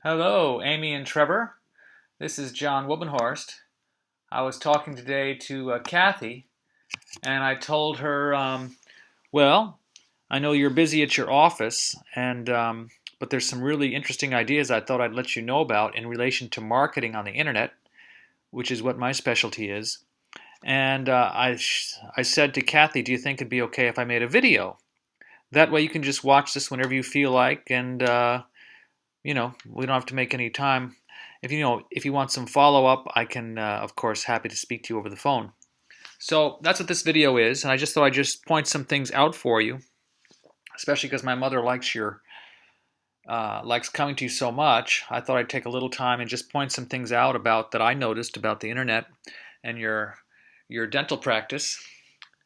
Hello, Amy and Trevor. This is John Wilbenhorst. I was talking today to Kathy, and I told her, well, I know you're busy at your office, and but there's some really interesting ideas I thought I'd let you know about in relation to marketing on the internet, which is what my specialty is. And I said to Kathy, do you think it'd be okay if I made a video? That way you can just watch this whenever you feel like, and we don't have to make any time. If you want some follow up, I can, of course, happy to speak to you over the phone. So that's what this video is, and I just thought I'd just point some things out for you, especially because my mother likes coming to you so much. I thought I'd take a little time and just point some things out about that I noticed about the internet and your dental practice.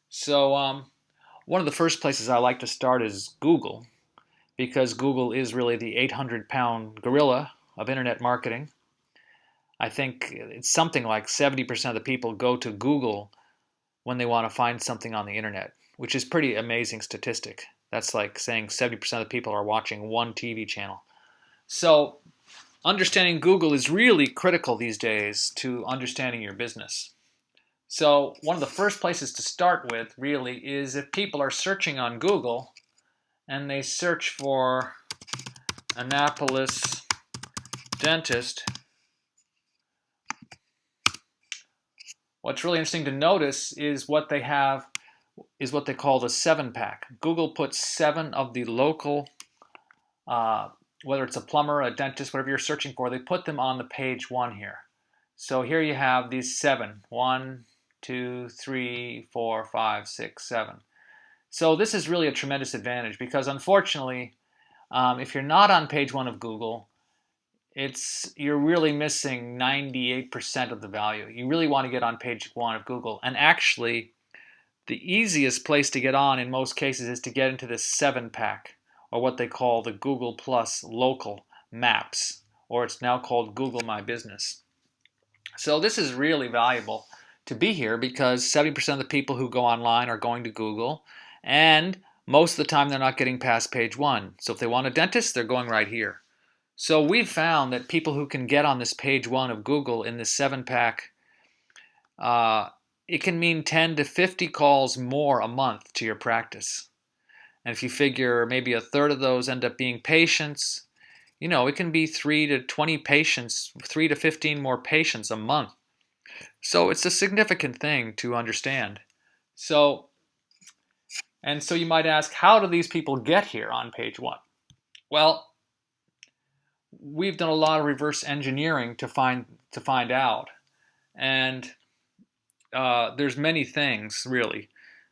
So one of the first places I like to start is Google, because Google is really the 800-pound gorilla of internet marketing. I think it's something like 70% of the people go to Google when they want to find something on the internet, which is pretty amazing statistic. That's like saying 70% of the people are watching one TV channel. So understanding Google is really critical these days to understanding your business. So one of the first places to start with really is if people are searching on Google and they search for Annapolis dentist. What's really interesting to notice is what they have is what they call the 7-pack. Google puts 7 of the local, whether it's a plumber, a dentist, whatever you're searching for, they put them on the page 1 here. So here you have these 7. 1, 2, 3, 4, 5, 6, 7. So this is really a tremendous advantage because unfortunately, if you're not on page 1 of Google, you're really missing 98% of the value. You really want to get on page 1 of Google. And actually, the easiest place to get on in most cases is to get into this 7-pack, or what they call the Google Plus Local Maps, or it's now called Google My Business. So this is really valuable to be here because 70% of the people who go online are going to Google, and most of the time they're not getting past page 1. So if they want a dentist, they're going right here. So we've found that people who can get on this page 1 of Google in this 7-pack, it can mean 10 to 50 calls more a month to your practice. And if you figure maybe a third of those end up being patients, it can be 3 to 20 patients, 3 to 15 more patients a month. So it's a significant thing to understand. So you might ask, how do these people get here on page 1? Well, we've done a lot of reverse engineering to find out, and there's many things really.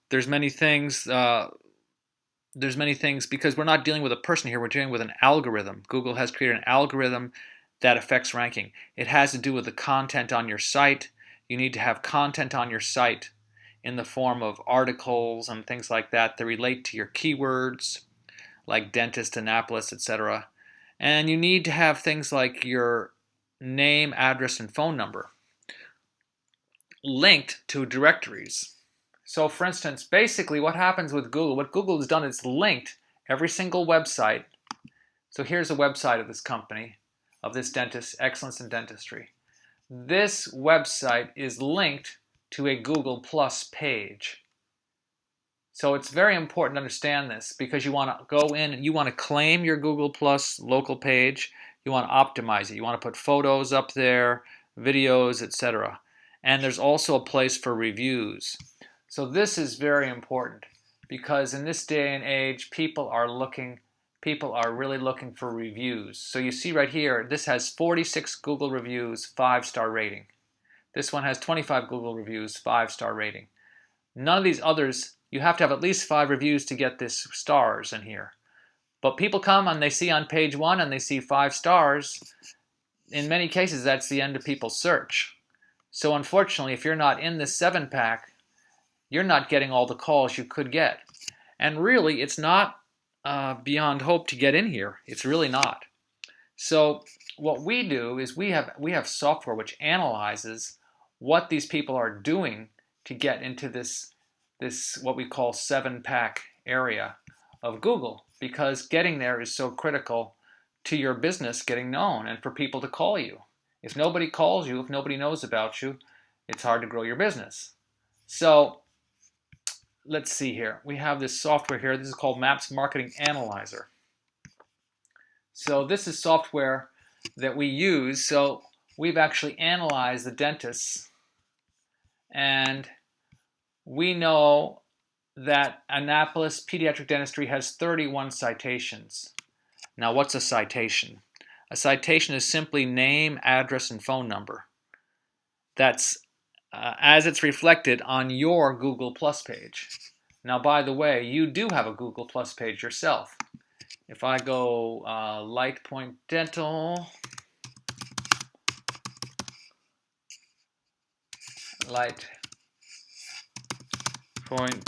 There's many things because we're not dealing with a person here. We're dealing with an algorithm. Google has created an algorithm that affects ranking. It has to do with the content on your site. You need to have content on your site in the form of articles and things like that that relate to your keywords, like dentist, Annapolis, etc. And you need to have things like your name, address, and phone number linked to directories. So for instance, basically what happens with Google, what Google has done is linked every single website. So here's a website of this company, of this dentist, Excellence in Dentistry. This website is linked to a Google Plus page. So it's very important to understand this because you want to go in and you want to claim your Google Plus local page. You want to optimize it. You want to put photos up there, videos, etc. And there's also a place for reviews. So this is very important because in this day and age, people are really looking for reviews. So you see right here, this has 46 Google reviews, 5-star rating. This one has 25 Google reviews, 5-star rating. None of these others, you have to have at least 5 reviews to get this stars in here. But people come and they see on page 1 and they see 5 stars. In many cases, that's the end of people's search. So unfortunately, if you're not in this 7-pack, you're not getting all the calls you could get. And really, it's not beyond hope to get in here. It's really not. So what we do is we have software which analyzes what these people are doing to get into this what we call 7-pack area of Google, because getting there is so critical to your business getting known and for people to call you. If nobody calls you, if nobody knows about you, it's hard to grow your business. So let's see here. We have this software here. This is called Maps Marketing Analyzer. So this is software that we use. So we've actually analyzed the dentists, and we know that Annapolis Pediatric Dentistry has 31 citations. Now, what's a citation? A citation is simply name, address, and phone number. That's as it's reflected on your Google Plus page. Now, by the way, you do have a Google Plus page yourself. If I go LightPoint Dental, LightPoint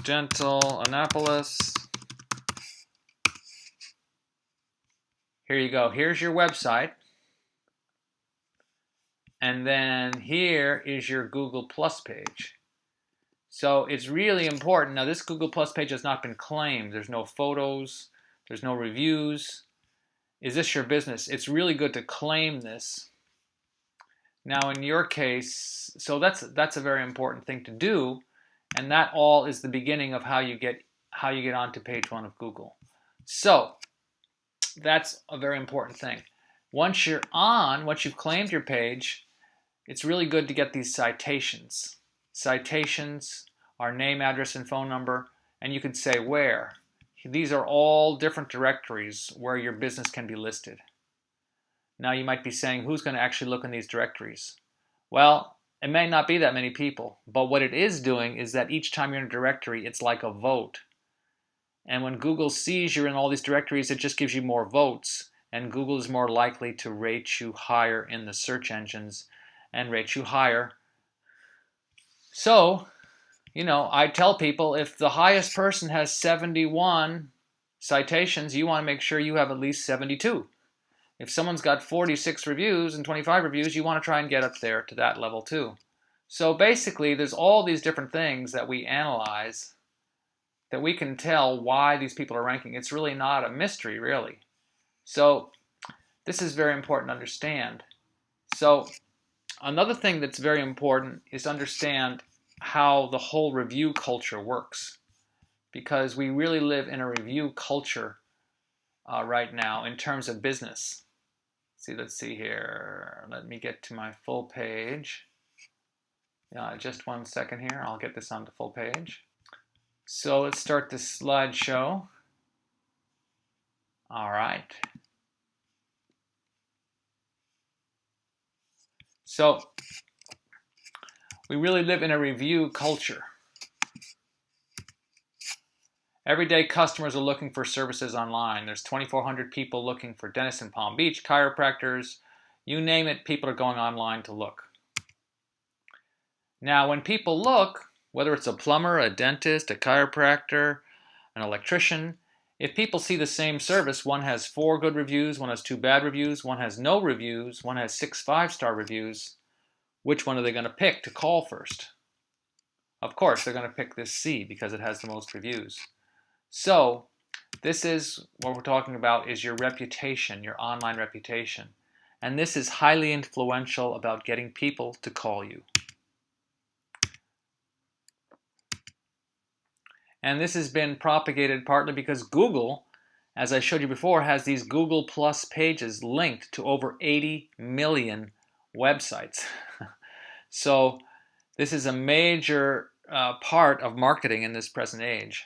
Dental, Annapolis. Here you go. Here's your website. And then here is your Google Plus page. So it's really important. Now, this Google Plus page has not been claimed. There's no photos. There's no reviews. Is this your business? It's really good to claim this. Now, in your case, so that's a very important thing to do, and that all is the beginning of how you get onto page 1 of Google. So that's a very important thing. Once you've claimed your page, it's really good to get these citations. Citations are name, address, and phone number, and you could say where. These are all different directories where your business can be listed. Now you might be saying, who's going to actually look in these directories? Well, it may not be that many people, but what it is doing is that each time you're in a directory, it's like a vote. And when Google sees you're in all these directories, it just gives you more votes, and Google is more likely to rate you higher in the search engines and rate you higher. So, I tell people if the highest person has 71 citations, you want to make sure you have at least 72. If someone's got 46 reviews and 25 reviews, you want to try and get up there to that level too. So basically, there's all these different things that we analyze that we can tell why these people are ranking. It's really not a mystery, really. So this is very important to understand. So another thing that's very important is to understand how the whole review culture works, because we really live in a review culture right now in terms of business. Let's see here. Let me get to my full page. Just 1 second here. I'll get this on the full page. So let's start this slideshow. All right. So we really live in a review culture. Every day customers are looking for services online. There's 2,400 people looking for dentists in Palm Beach, chiropractors, you name it, people are going online to look. Now, when people look, whether it's a plumber, a dentist, a chiropractor, an electrician, if people see the same service, one has 4 good reviews, one has 2 bad reviews, one has no reviews, one has 6 5-star reviews, which one are they going to pick to call first? Of course, they're going to pick this C because it has the most reviews. So this is what we're talking about, is your reputation, your online reputation. And this is highly influential about getting people to call you. And this has been propagated partly because Google, as I showed you before, has these Google Plus pages linked to over 80 million websites. So this is a major part of marketing in this present age.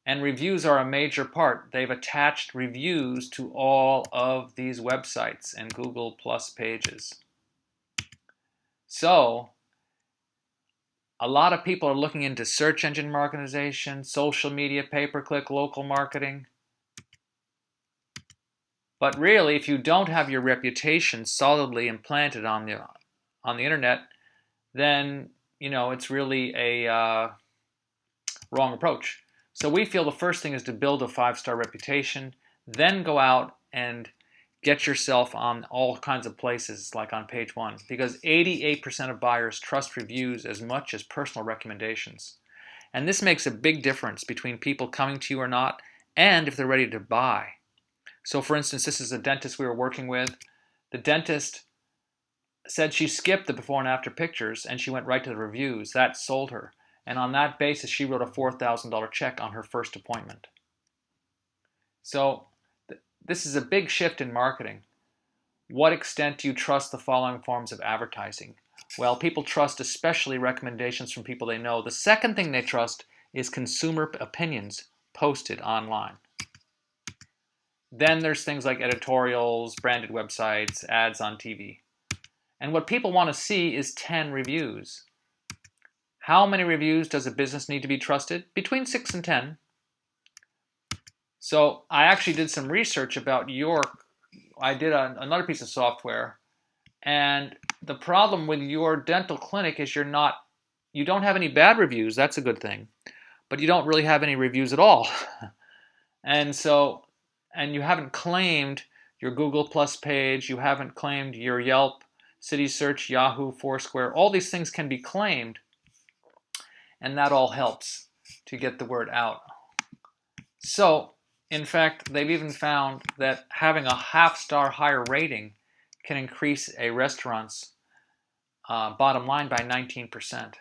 And reviews are a major part. They've attached reviews to all of these websites and Google Plus pages. So a lot of people are looking into search engine marketization, social media, pay-per-click, local marketing. But really, if you don't have your reputation solidly implanted on the internet, then it's really a wrong approach. So we feel the first thing is to build a 5-star reputation, then go out and get yourself on all kinds of places like on page 1, because 88% of buyers trust reviews as much as personal recommendations. And this makes a big difference between people coming to you or not, and if they're ready to buy. So for instance, this is a dentist we were working with. The dentist said she skipped the before and after pictures and she went right to the reviews. That sold her. And on that basis, she wrote a $4,000 check on her first appointment. So this is a big shift in marketing. What extent do you trust the following forms of advertising? Well, people trust especially recommendations from people they know. The second thing they trust is consumer opinions posted online. Then there's things like editorials, branded websites, ads on TV. And what people want to see is 10 reviews. How many reviews does a business need to be trusted? Between 6 and 10. So I actually did some research about I did another piece of software, and the problem with your dental clinic is you don't have any bad reviews. That's a good thing, but you don't really have any reviews at all. And you haven't claimed your Google Plus page, you haven't claimed your Yelp, CitySearch, Yahoo, Foursquare. All these things can be claimed, and that all helps to get the word out. So, in fact, they've even found that having a half-star higher rating can increase a restaurant's bottom line by 19%.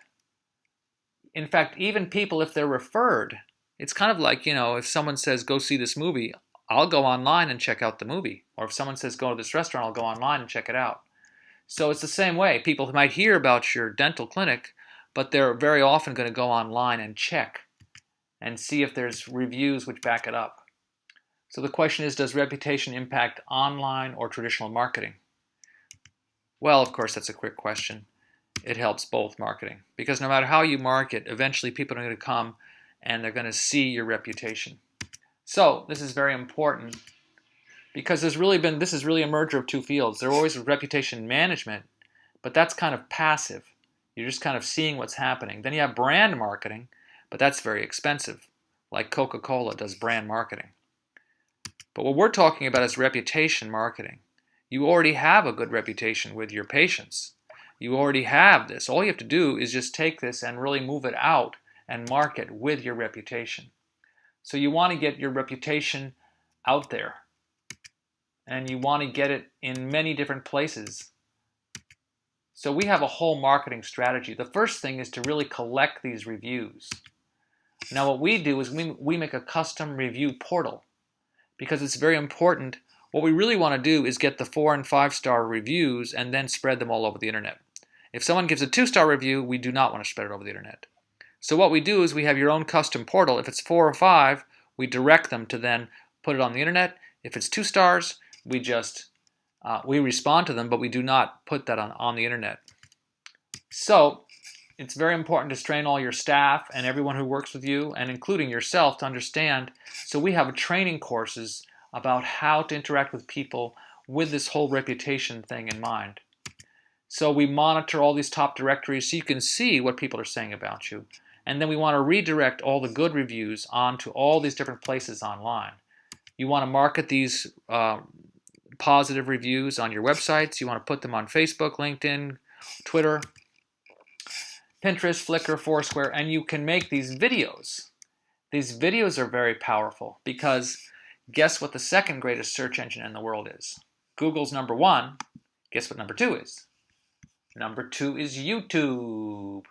In fact, even people, if they're referred, it's kind of like, if someone says, go see this movie, I'll go online and check out the movie. Or if someone says, go to this restaurant, I'll go online and check it out. So it's the same way. People might hear about your dental clinic, but they're very often going to go online and check and see if there's reviews which back it up. So the question is, does reputation impact online or traditional marketing? Well, of course, that's a quick question. It helps both marketing, because no matter how you market, eventually people are going to come and they're going to see your reputation. So this is very important, because this is really a merger of two fields. There always was reputation management, but that's kind of passive. You're just kind of seeing what's happening. Then you have brand marketing, but that's very expensive, like Coca-Cola does brand marketing. But what we're talking about is reputation marketing. You already have a good reputation with your patients. You already have this. All you have to do is just take this and really move it out and market with your reputation. So you want to get your reputation out there, and you want to get it in many different places. So we have a whole marketing strategy. The first thing is to really collect these reviews. Now what we do is we make a custom review portal, because it's very important. What we really want to do is get the 4- and 5-star reviews and then spread them all over the internet. If someone gives a 2-star review, we do not want to spread it over the internet. So what we do is we have your own custom portal. If it's 4 or 5, we direct them to then put it on the internet. If it's 2 stars, we just we respond to them, but we do not put that on the internet. So it's very important to train all your staff and everyone who works with you, and including yourself, to understand. So we have training courses about how to interact with people with this whole reputation thing in mind. So we monitor all these top directories so you can see what people are saying about you. And then we want to redirect all the good reviews onto all these different places online. You want to market these positive reviews on your websites. You want to put them on Facebook, LinkedIn, Twitter, Pinterest, Flickr, Foursquare, and you can make these videos. These videos are very powerful, because guess what the second greatest search engine in the world is? Google's #1. Guess what #2 is? #2 is YouTube.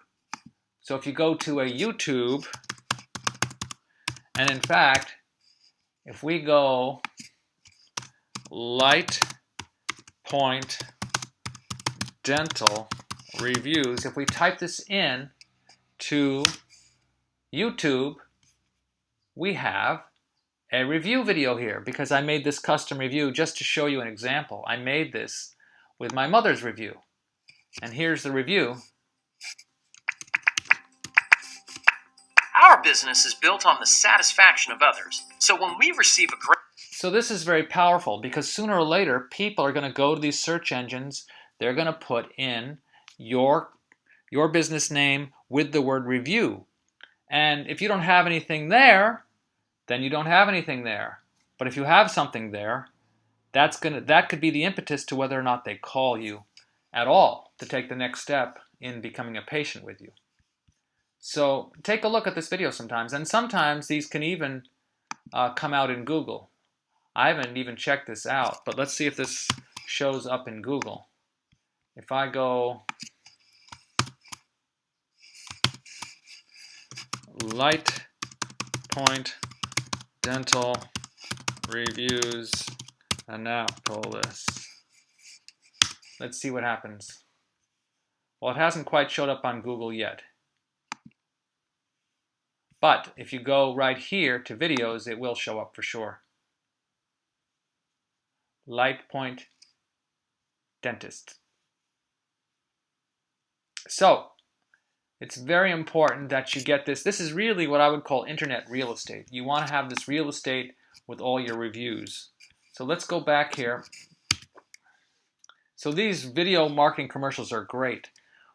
So if you go to a YouTube, and in fact, if we go Light Point Dental Reviews, if we type this in to YouTube, we have a review video here, because I made this custom review just to show you an example. I made this with my mother's review. And here's the review. Our business is built on the satisfaction of others. So when we receive a great... So this is very powerful, because sooner or later, people are going to go to these search engines. They're going to put in your business name with the word review. And if you don't have anything there, then you don't have anything there. But if you have something there, that could be the impetus to whether or not they call you at all to take the next step in becoming a patient with you. So take a look at this video sometimes, and sometimes these can even come out in Google. I haven't even checked this out, but let's see if this shows up in Google. If I go Light Point Dental Reviews Annapolis. Let's see what happens. Well, it hasn't quite showed up on Google yet. But if you go right here to videos, it will show up for sure. Light Point Dentist. So, it's very important that you get this. This is really what I would call internet real estate. You want to have this real estate with all your reviews. So let's go back here. So these video marketing commercials are great.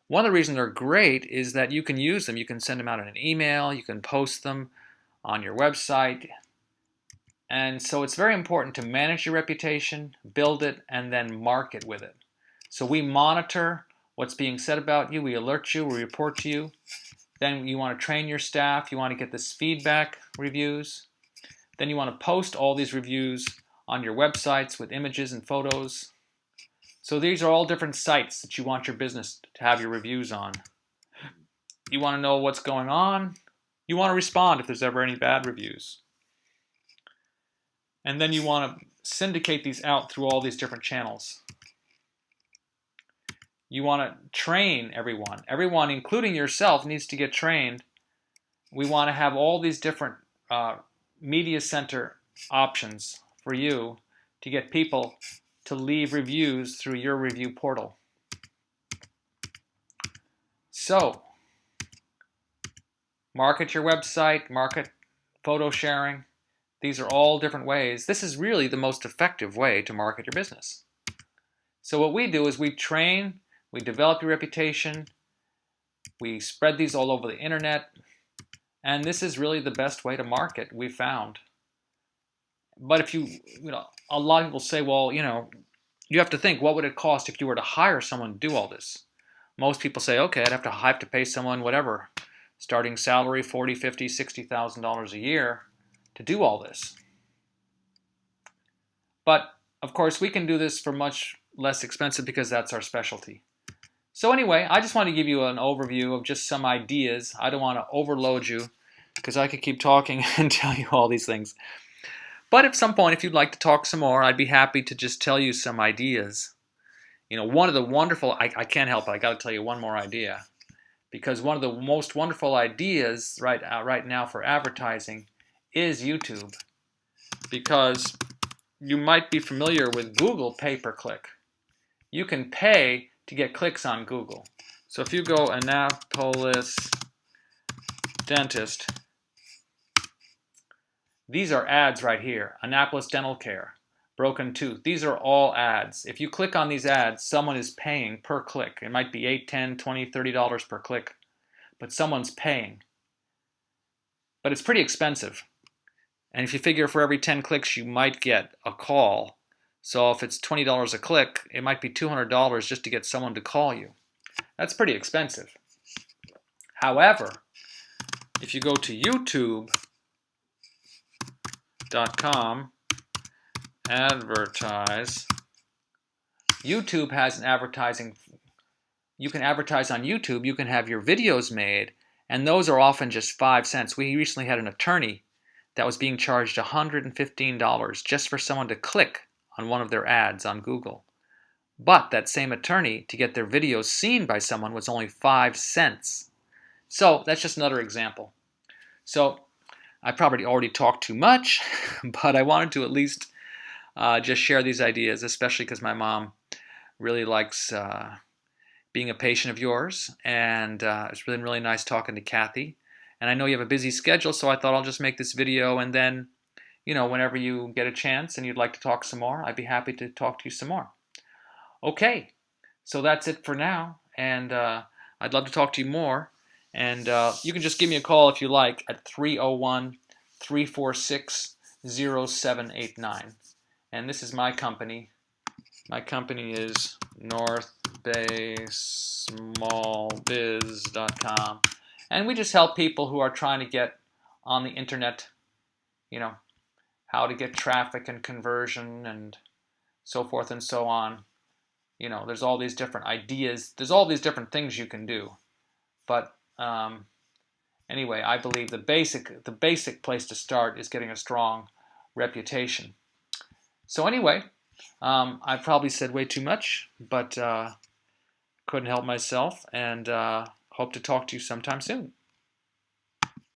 One of the reasons they're great is that you can use them. You can send them out in an email. You can post them on your website. And so it's very important to manage your reputation, build it, and then market with it. So we monitor what's being said about you. We alert you. We report to you. Then you want to train your staff. You want to get this feedback reviews. Then you want to post all these reviews on your websites with images and photos. So these are all different sites that you want your business to have your reviews on. You want to know what's going on. You want to respond if there's ever any bad reviews. And then you want to syndicate these out through all these different channels. You want to train everyone. Everyone, including yourself, needs to get trained. We want to have all these different media center options for you to get people to leave reviews through your review portal. So, market your website, market photo sharing. These are all different ways. This is really the most effective way to market your business. So what we do is we train, we develop your reputation, we spread these all over the internet, and this is really the best way to market, we've found. But if you know, a lot of people say, well, you have to think, what would it cost if you were to hire someone to do all this? Most people say, okay, I'd have to pay someone whatever, starting salary $40,000, $50,000, $60,000 a year to do all this. But of course, we can do this for much less expensive because that's our specialty. So anyway, I just want to give you an overview of just some ideas. I don't want to overload you because I could keep talking and tell you all these things. But at some point, if you'd like to talk some more, I'd be happy to just tell you some ideas. One of the wonderful, I can't help it, I got to tell you one more idea. Because one of the most wonderful ideas right now for advertising is YouTube. Because you might be familiar with Google pay-per-click. You can pay to get clicks on Google. So if you go Annapolis Dentist, these are ads right here. Annapolis Dental Care, Broken Tooth. These are all ads. If you click on these ads, someone is paying per click. It might be $8, $10, $20, $30 per click, but someone's paying. But it's pretty expensive. And if you figure for every 10 clicks, you might get a call. So if it's $20 a click, it might be $200 just to get someone to call you. That's pretty expensive. However, if you go to YouTube.com, advertise, YouTube has an advertising. You can advertise on YouTube. You can have your videos made, and those are often just 5 cents. We recently had an attorney that was being charged $115 just for someone to click on one of their ads on Google. But that same attorney, to get their videos seen by someone, was only 5 cents. So that's just another example. So I probably already talked too much, but I wanted to at least just share these ideas, especially because my mom really likes being a patient of yours, and it's been really nice talking to Kathy. And I know you have a busy schedule, so I thought I'll just make this video, and then, whenever you get a chance and you'd like to talk some more, I'd be happy to talk to you some more. Okay, so that's it for now, and I'd love to talk to you more. And you can just give me a call if you like at 301-346-0789. And this is my company. My company is northbaysmallbiz.com. And we just help people who are trying to get on the internet, how to get traffic and conversion and so forth and so on. There's all these different ideas. There's all these different things you can do. But anyway, I believe the basic place to start is getting a strong reputation. So anyway, I probably said way too much, but couldn't help myself, and hope to talk to you sometime soon.